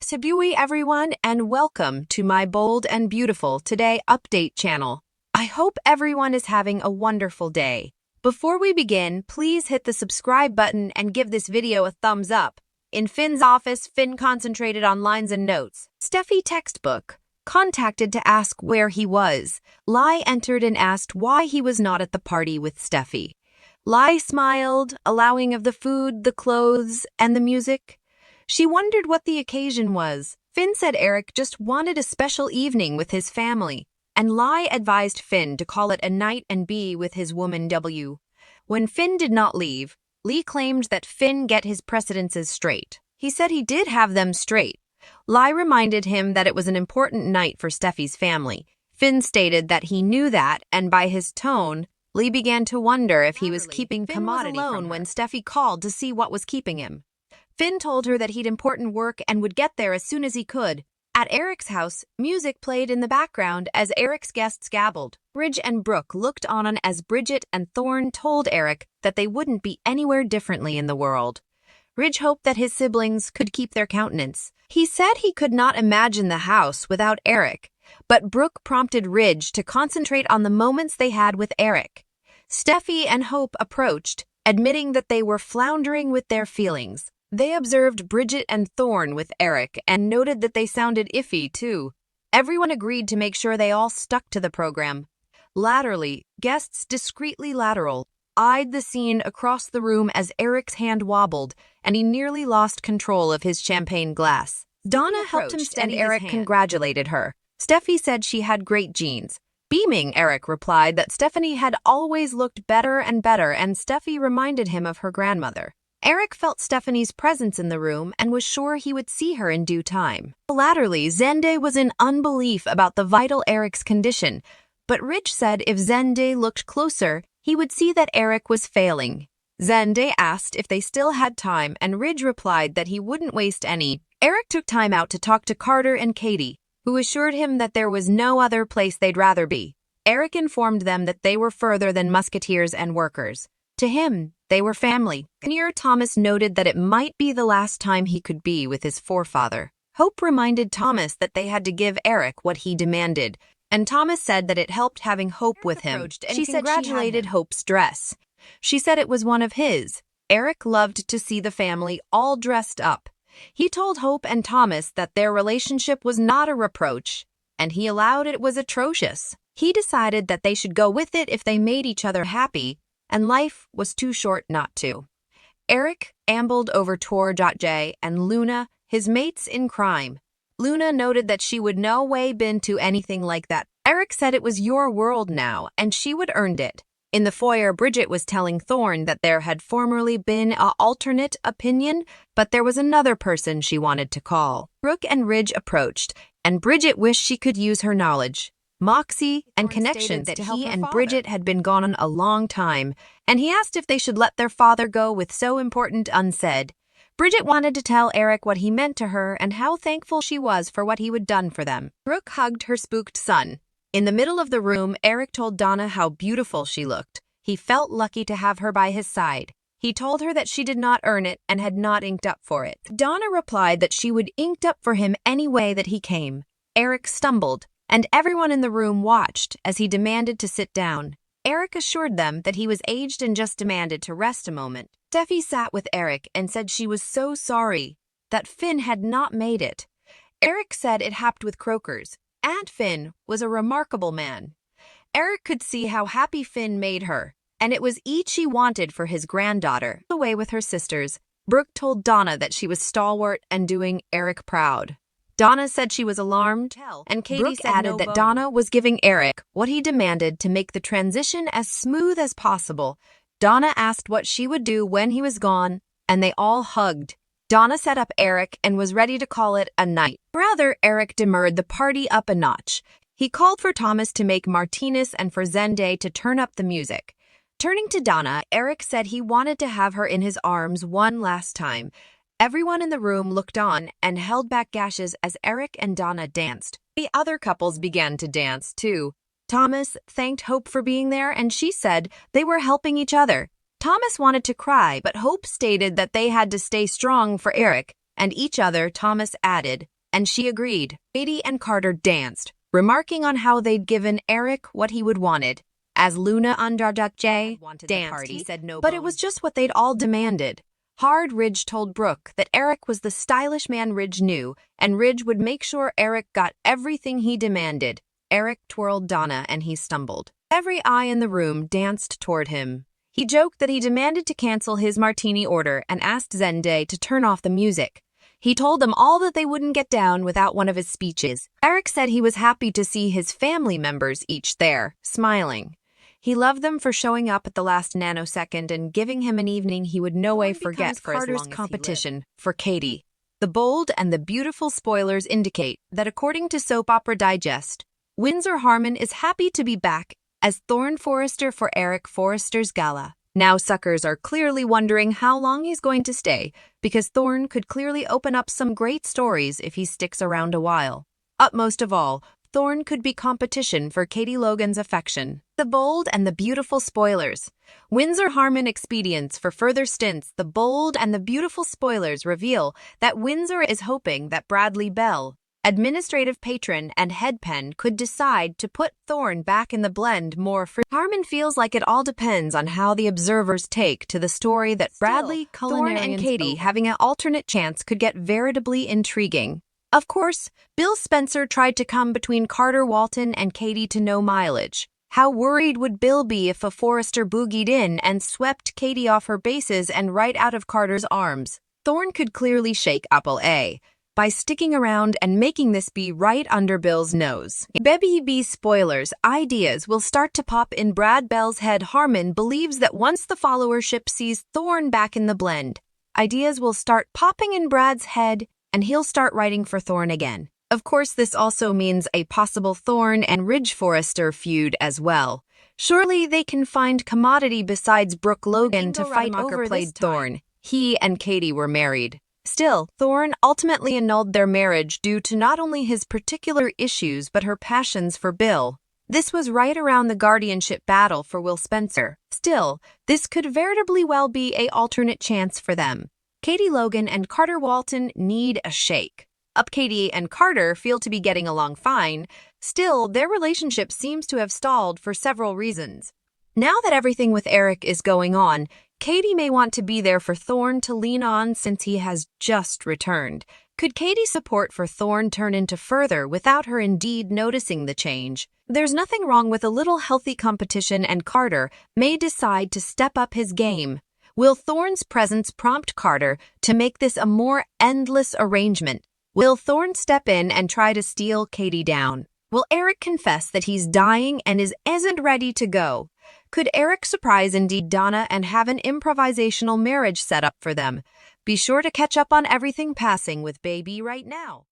Sibui everyone and welcome to my Bold and Beautiful Today update channel. I hope everyone is having a wonderful day. Before we begin, please hit the subscribe button and give this video a thumbs up. In Finn's office, Finn concentrated on lines and notes. Steffi textbook. Contacted to ask where he was. Lai entered and asked why he was not at the party with Steffi. Lai smiled, allowing of the food, the clothes, and the music. She wondered what the occasion was. Finn said Eric just wanted a special evening with his family, and Lai advised Finn to call it a night and be with his woman W. When Finn did not leave, Lee claimed that Finn get his precedences straight. He said he did have them straight. Lai reminded him that it was an important night for Steffi's family. Finn stated that he knew that, and by his tone, Lee began to wonder if he was keeping commodity alone when Steffi called to see what was keeping him. Finn told her that he'd important work and would get there as soon as he could. At Eric's house, music played in the background as Eric's guests gabbled. Ridge and Brooke looked on as Bridget and Thorne told Eric that they wouldn't be anywhere differently in the world. Ridge hoped that his siblings could keep their countenance. He said he could not imagine the house without Eric, but Brooke prompted Ridge to concentrate on the moments they had with Eric. Steffi and Hope approached, admitting that they were floundering with their feelings. They observed Bridget and Thorne with Eric and noted that they sounded iffy, too. Everyone agreed to make sure they all stuck to the program. Latterly, guests discreetly eyed the scene across the room as Eric's hand wobbled, and he nearly lost control of his champagne glass. Donna helped him steady and Eric congratulated her. Steffi said she had great genes. Beaming, Eric replied that Stephanie had always looked better, and Steffi reminded him of her grandmother. Eric felt Stephanie's presence in the room and was sure he would see her in due time. Latterly, Zende was in unbelief about the vital Eric's condition, but Ridge said if Zende looked closer, he would see that Eric was failing. Zende asked if they still had time, and Ridge replied that he wouldn't waste any. Eric took time out to talk to Carter and Katie, who assured him that there was no other place they'd rather be. Eric informed them that they were further than musketeers and workers. To him, they were family. Engineer Thomas noted that it might be the last time he could be with his forefather. Hope reminded Thomas that they had to give Eric what he demanded, and Thomas said that it helped having Hope with him. She congratulated Hope's dress. She said it was one of his. Eric loved to see the family all dressed up. He told Hope and Thomas that their relationship was not a reproach, and he allowed it was atrocious. He decided that they should go with it if they made each other happy, and life was too short not to. Eric ambled over Tor.J and Luna, his mates in crime. Luna noted that she would no way been to anything like that. Eric said it was your world now, and she would earned it. In the foyer, Bridget was telling Thorne that there had formerly been an alternate opinion, but there was another person she wanted to call. Brooke and Ridge approached, and Bridget wished she could use her knowledge, moxie, and connections that he and Bridget had been gone a long time, and he asked if they should let their father go with so important unsaid. Bridget wanted to tell Eric what he meant to her and how thankful she was for what he had done for them. Brooke hugged her spooked son. In the middle of the room, Eric told Donna how beautiful she looked. He felt lucky to have her by his side. He told her that she did not earn it and had not inked up for it. Donna replied that she would inked up for him any way that he came. Eric stumbled, and everyone in the room watched as he demanded to sit down. Eric assured them that he was aged and just demanded to rest a moment. Steffi sat with Eric and said she was so sorry that Finn had not made it. Eric said it happened with Croakers, and Finn was a remarkable man. Eric could see how happy Finn made her, and it was each she wanted for his granddaughter. Away with her sisters, Brooke told Donna that she was stalwart and doing Eric proud. Donna said she was alarmed, and Katie added that Donna was giving Eric what he demanded to make the transition as smooth as possible. Donna asked what she would do when he was gone, and they all hugged. Donna set up Eric and was ready to call it a night. Rather, Eric demurred the party up a notch. He called for Thomas to make martinis and for Zende to turn up the music. Turning to Donna, Eric said he wanted to have her in his arms one last time. Everyone in the room looked on and held back gashes as Eric and Donna danced. The other couples began to dance, too. Thomas thanked Hope for being there, and she said they were helping each other. Thomas wanted to cry, but Hope stated that they had to stay strong for Eric and each other. Thomas added, and she agreed. Katie and Carter danced, remarking on how they'd given Eric what he would wanted. As Luna Underduck J danced, he said no, but it was just what they'd all demanded. Hard Ridge told Brooke that Eric was the stylish man Ridge knew, and Ridge would make sure Eric got everything he demanded. Eric twirled Donna and he stumbled. Every eye in the room danced toward him. He joked that he demanded to cancel his martini order and asked Zende to turn off the music. He told them all that they wouldn't get down without one of his speeches. Eric said he was happy to see his family members each there, smiling. He loved them for showing up at the last nanosecond and giving him an evening he would no way forget for Carter's competition for Katie. The bold and the beautiful spoilers indicate that according to Soap Opera Digest, Windsor Harmon is happy to be back as Thorne Forrester for Eric Forrester's gala. Now suckers are clearly wondering how long he's going to stay, because Thorne could clearly open up some great stories if he sticks around a while. Utmost of all, Thorne could be competition for Katie Logan's affection. The bold and the beautiful spoilers. Windsor Harmon expedients for further stints. The bold and the beautiful spoilers reveal that Windsor is hoping that Bradley Bell, administrative patron and headpen, could decide to put Thorne back in the blend more for Harmon feels like it all depends on how the observers take to the story that Bradley, Thorne, and Katie having an alternate chance could get veritably intriguing. Of course, Bill Spencer tried to come between Carter Walton and Katie to no mileage. How worried would Bill be if a Forrester boogied in and swept Katie off her bases and right out of Carter's arms? Thorne could clearly shake Apple A by sticking around and making this be right under Bill's nose. Baby B spoilers, ideas will start to pop in Brad Bell's head. Harmon believes that once the followership sees Thorne back in the blend, ideas will start popping in Brad's head and he'll start writing for Thorne again. Of course, this also means a possible Thorne and Ridge Forrester feud as well. Surely they can find commodity besides Brooke Logan to fight over played Thorne. He and Katie were married. Still, Thorne ultimately annulled their marriage due to not only his particular issues but her passions for Bill. This was right around the guardianship battle for Will Spencer. Still, this could veritably well be an alternate chance for them. Katie Logan and Carter Walton need a shake. Up Katie and Carter feel to be getting along fine. Still, their relationship seems to have stalled for several reasons. Now that everything with Eric is going on, Katie may want to be there for Thorne to lean on since he has just returned. Could Katie's support for Thorne turn into further without her indeed noticing the change? There's nothing wrong with a little healthy competition, and Carter may decide to step up his game. Will Thorne's presence prompt Carter to make this a more endless arrangement? Will Thorne step in and try to steal Katie down? Will Eric confess that he's dying and isn't ready to go? Could Eric surprise indeed Donna and have an improvisational marriage set up for them? Be sure to catch up on everything passing with Baby right now.